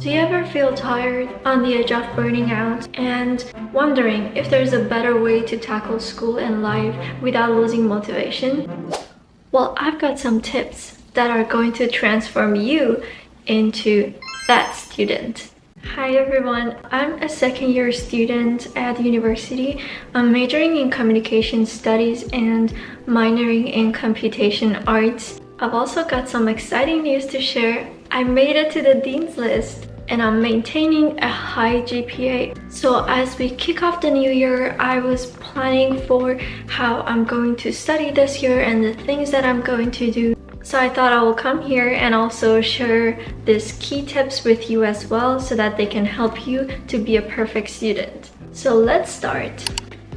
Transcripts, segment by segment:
Do you ever feel tired, on the edge of burning out, and wondering if there's a better way to tackle school and life without losing motivation? Well, I've got some tips that are going to transform you into that student. Hi everyone, I'm a second-year student at university. I'm majoring in communication studies and minoring in computation arts. I've also got some exciting news to share. I made it to the Dean's List and I'm maintaining a high GPA. So as we kick off the new year, I was planning for how I'm going to study this year and the things that I'm going to do. So I thought I will come here and also share these key tips with you as well so that they can help you to be a perfect student. So let's start.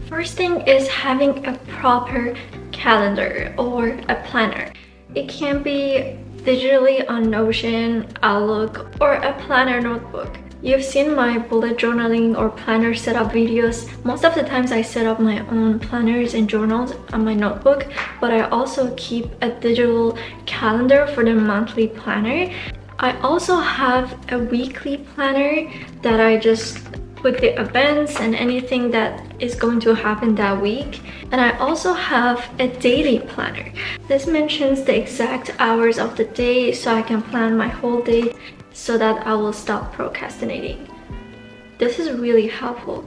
First thing is having a proper calendar or a planner. It can be digitally on Notion, Outlook, or a planner notebook. You've seen my bullet journaling or planner setup videos. Most of the times I set up my own planners and journals on my notebook, but I also keep a digital calendar for the monthly planner. I also have a weekly planner that I just put the events and anything that is going to happen that week. And I also have a daily planner. This mentions the exact hours of the day so I can plan my whole day so that I will stop procrastinating. This is really helpful.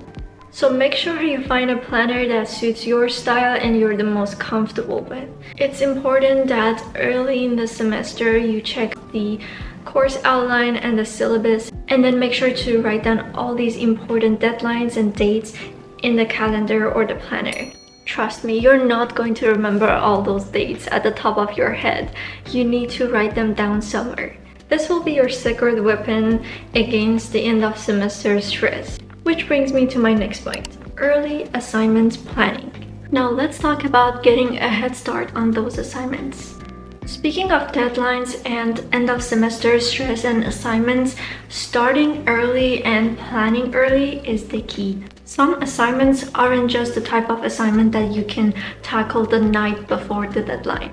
So make sure you find a planner that suits your style and you're the most comfortable with. It's important that early in the semester you check the course outline and the syllabus, and then make sure to write down all these important deadlines and dates in the calendar or the planner. Trust me, you're not going to remember all those dates at the top of your head. You need to write them down somewhere. This will be your secret weapon against the end of semester stress. Which brings me to my next point, early assignments planning. Now let's talk about getting a head start on those assignments. Speaking of deadlines and end of semester stress and assignments, starting early and planning early is the key. Some assignments aren't just the type of assignment that you can tackle the night before the deadline.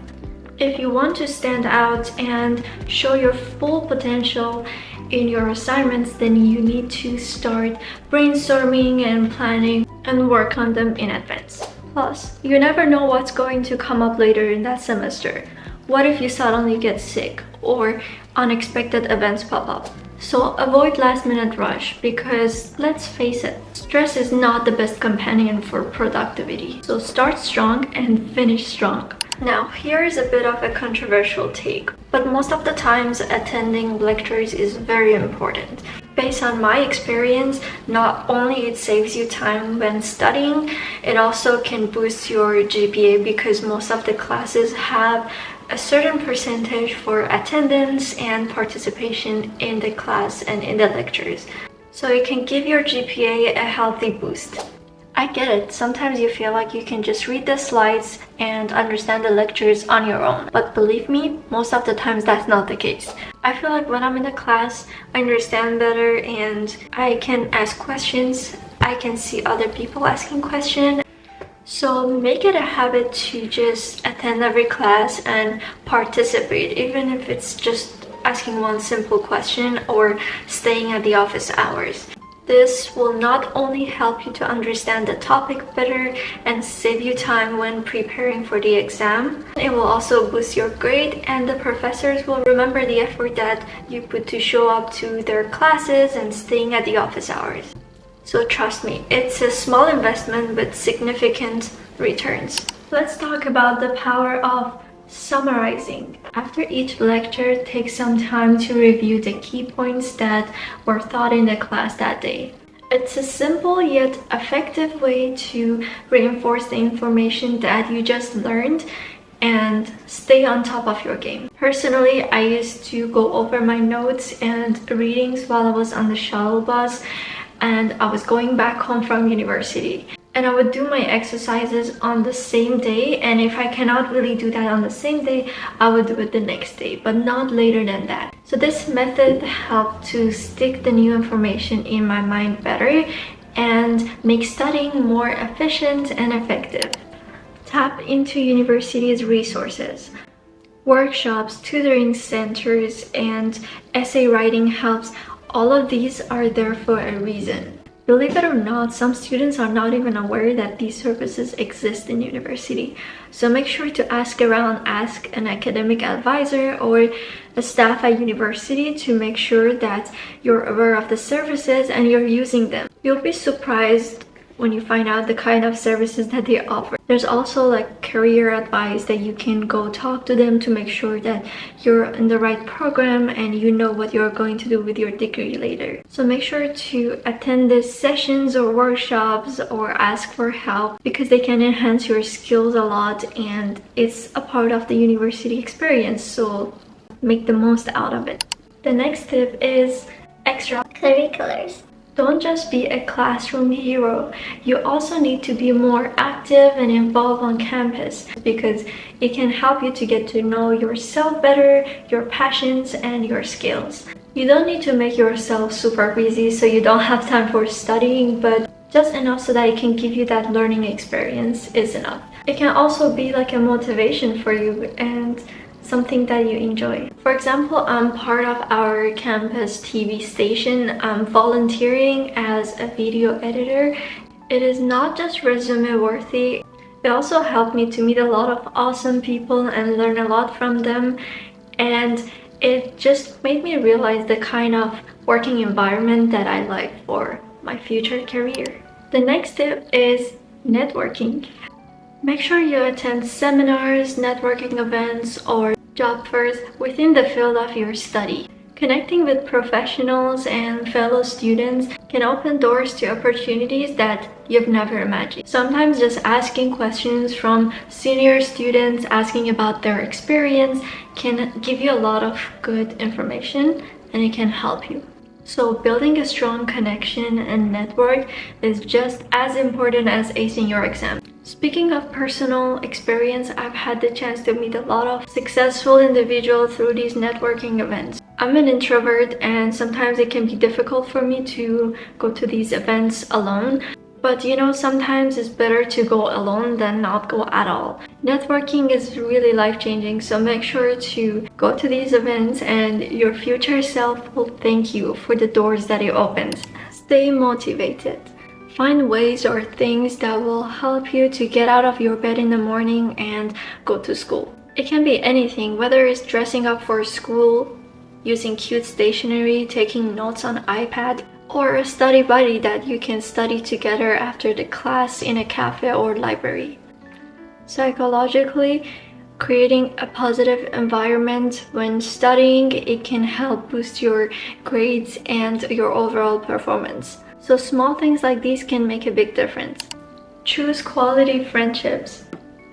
If you want to stand out and show your full potential in your assignments, then you need to start brainstorming and planning and work on them in advance. Plus, you never know what's going to come up later in that semester. What if you suddenly get sick or unexpected events pop up? So avoid last-minute rush because let's face it, stress is not the best companion for productivity. So start strong and finish strong. Now, here is a bit of a controversial take, but most of the times attending lectures is very important. Based on my experience, not only it saves you time when studying, it also can boost your GPA because most of the classes have a certain percentage for attendance and participation in the class and in the lectures. So it can give your GPA a healthy boost. I get it, sometimes you feel like you can just read the slides and understand the lectures on your own. But believe me, most of the times that's not the case. I feel like when I'm in the class, I understand better and I can ask questions. I can see other people asking questions. So make it a habit to just attend every class and participate, even if it's just asking one simple question or staying at the office hours. This will not only help you to understand the topic better and save you time when preparing for the exam, it will also boost your grade and the professors will remember the effort that you put to show up to their classes and staying at the office hours. So trust me, it's a small investment with significant returns. Let's talk about the power of summarizing. After each lecture, take some time to review the key points that were taught in the class that day. It's a simple yet effective way to reinforce the information that you just learned and stay on top of your game. Personally, I used to go over my notes and readings while I was on the shuttle bus and I was going back home from university. And I would do my exercises on the same day, and if I cannot really do that on the same day, I would do it the next day, but not later than that. So this method helped to stick the new information in my mind better and make studying more efficient and effective. Tap into university's resources. Workshops, tutoring centers, and essay writing helps All of these are there for a reason. Believe it or not, some students are not even aware that these services exist in university. So make sure to ask around, ask an academic advisor or a staff at university to make sure that you're aware of the services and you're using them. You'll be surprised when you find out the kind of services that they offer. There's also like career advice that you can go talk to them to make sure that you're in the right program and you know what you're going to do with your degree later. So make sure to attend these sessions or workshops or ask for help because they can enhance your skills a lot and it's a part of the university experience, so make the most out of it. The next tip is extracurriculars. Don't just be a classroom hero. You also need to be more active and involved on campus because it can help you to get to know yourself better, your passions, and your skills. You don't need to make yourself super busy so you don't have time for studying, but just enough so that it can give you that learning experience is enough. It can also be like a motivation for you and something that you enjoy. For example, I'm part of our campus TV station. I'm volunteering as a video editor. It is not just resume worthy. It also helped me to meet a lot of awesome people and learn a lot from them. And it just made me realize the kind of working environment that I like for my future career. The next tip is networking. Make sure you attend seminars, networking events, or job fairs within the field of your study. Connecting with professionals and fellow students can open doors to opportunities that you've never imagined. Sometimes just asking questions from senior students, asking about their experience, can give you a lot of good information and it can help you. So building a strong connection and network is just as important as acing your exam. Speaking of personal experience, I've had the chance to meet a lot of successful individuals through these networking events. I'm an introvert and sometimes it can be difficult for me to go to these events alone. But you know, sometimes it's better to go alone than not go at all. Networking is really life-changing, so make sure to go to these events and your future self will thank you for the doors that it opens. Stay motivated. Find ways or things that will help you to get out of your bed in the morning and go to school. It can be anything, whether it's dressing up for school, using cute stationery, taking notes on iPad, or a study buddy that you can study together after the class in a cafe or library. Psychologically, creating a positive environment when studying, it can help boost your grades and your overall performance. So small things like these can make a big difference. Choose quality friendships.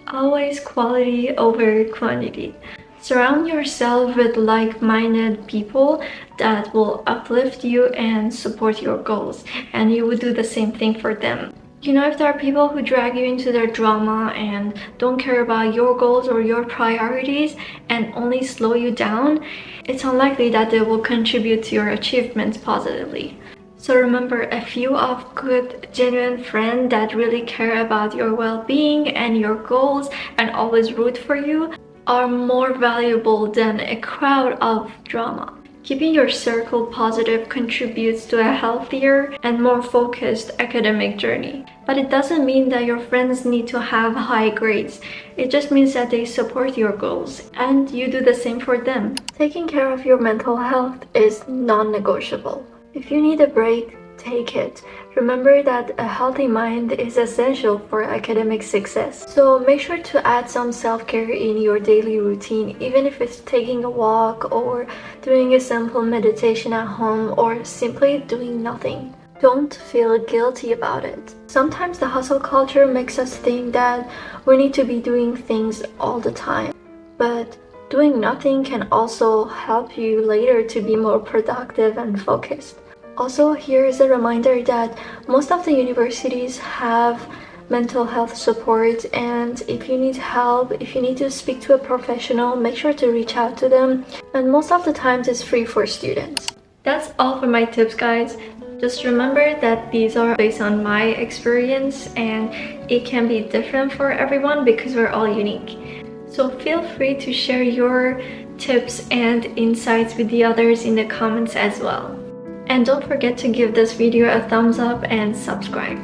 Always quality over quantity. Surround yourself with like-minded people that will uplift you and support your goals, and you would do the same thing for them. You know, if there are people who drag you into their drama and don't care about your goals or your priorities and only slow you down, it's unlikely that they will contribute to your achievements positively. So remember, a few of good, genuine friends that really care about your well-being and your goals and always root for you are more valuable than a crowd of drama. Keeping your circle positive contributes to a healthier and more focused academic journey. But it doesn't mean that your friends need to have high grades. It just means that they support your goals and you do the same for them. Taking care of your mental health is non-negotiable. If you need a break, take it. Remember that a healthy mind is essential for academic success. So make sure to add some self-care in your daily routine, even if it's taking a walk or doing a simple meditation at home or simply doing nothing. Don't feel guilty about it. Sometimes the hustle culture makes us think that we need to be doing things all the time. But doing nothing can also help you later to be more productive and focused. Also, here is a reminder that most of the universities have mental health support, and if you need help, if you need to speak to a professional, make sure to reach out to them. And most of the times it's free for students. That's all for my tips, guys. Just remember that these are based on my experience and it can be different for everyone because we're all unique. So feel free to share your tips and insights with the others in the comments as well. And don't forget to give this video a thumbs up and subscribe.